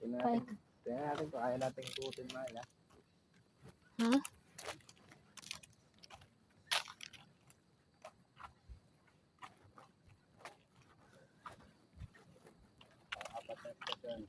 Tingnan natin kung kaya natin ikutin maya. Ha? Apat na station.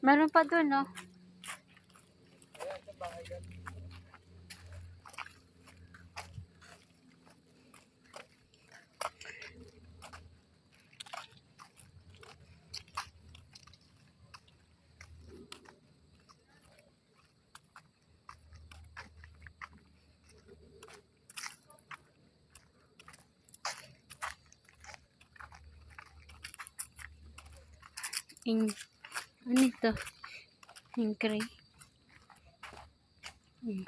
Meron pa dun, no? Ayan, sa bahay yan. Ano ito? Ingkray. Tingin.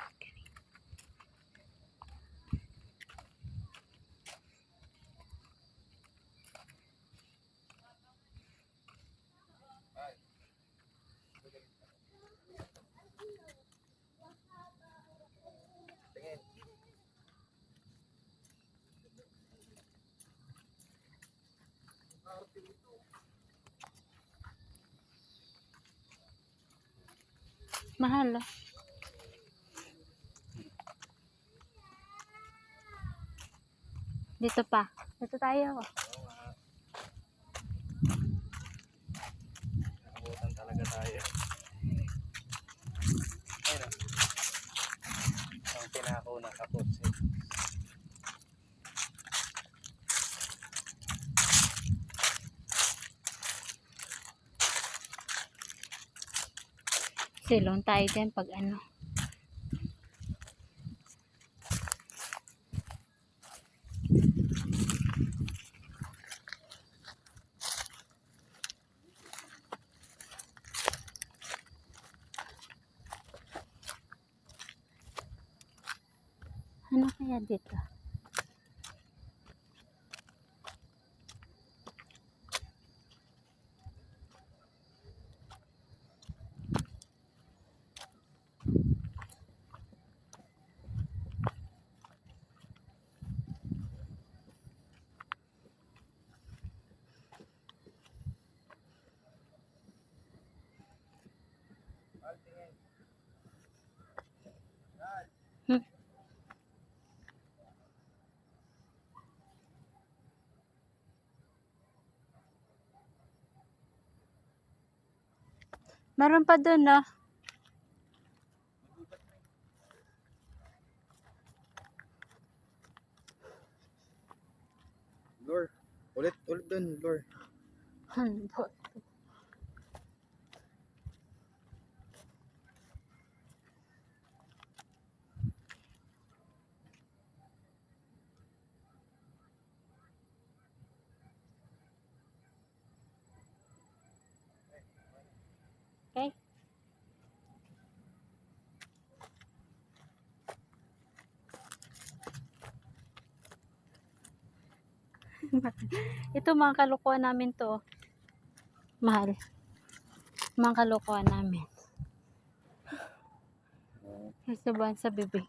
Mahal, ah. Dito pa. Dito tayo. Nakabutan talaga tayo. Ayun o. Ang pinako na kapotse. Silong tayo din pag ano. Ano kaya dito? Hmm. Meron pa dun, no? Lure. Ulit dun, lure. Handball. Okay. Ito mga kalukuhan namin to. Mahal. Mga kalukuhan namin. Sasabahan sa bibig.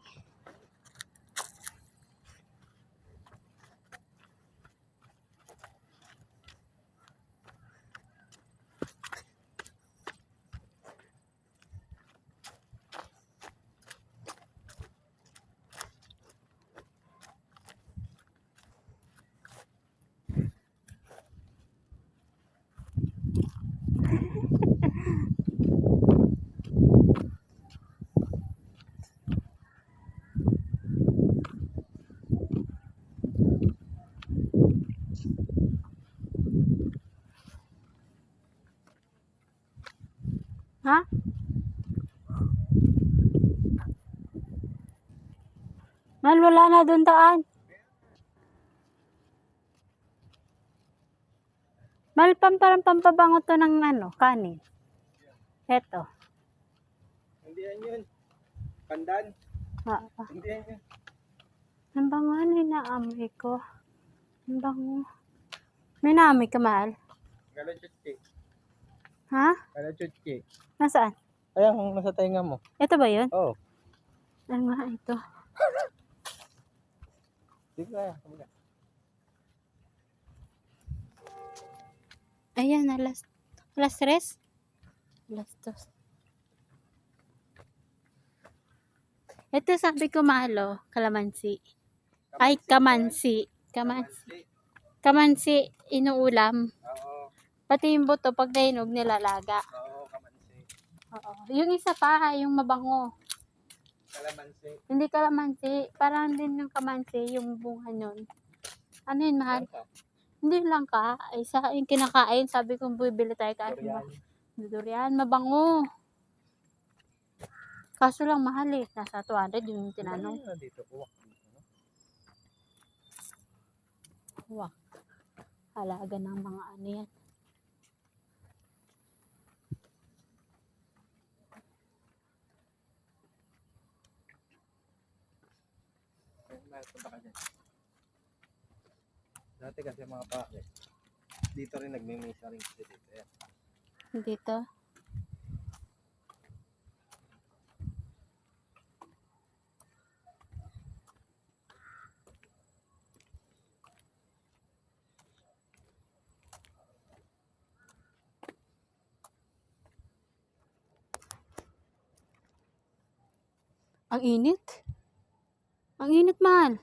Mahal, wala na doon daan. Mahal, parang pampabango to ng ano, kanin. Eto. Hindi yan yun. Pandan. Ah, Hindi yan yun. ang bango, ano yung naamoy ko? Ang bango. May naamoy ka, mahal? Galachutki. Ha? Galachutki. Nasaan? Ayan, kung nasa tainga mo. Ito ba yun? Oo. Ano nga ito? Dito kaya. Kabila. Ayan, alas 3? Alas 2. Ito sabi ko, mahal, kalamansi. Ay, kamansi. Kamansi, inuulam. Oo. Pati yung buto, pag nainog, nilalaga. Oo, kamansi. Oo. Yung isa pa, yung mabango. Kalamansi. Hindi kalamansi. Parang din yung kamansi, yung bunga nun. Ano yun, mahal? Hindi lang ka. Isa yung kinakain. Sabi ko, bibili tayo kahit Durian. Durian, mabango. Kaso lang mahal eh. Nasa 200 yung tinanong. Ano dito? Uwak dito. No? Wow. Halaga ng mga ano yan. Punta ka dyan. Dati kasi mga pake. Dito rin nagmimisa rin kasi dito. Ayan. Dito. Ang init. Ang init, mahal.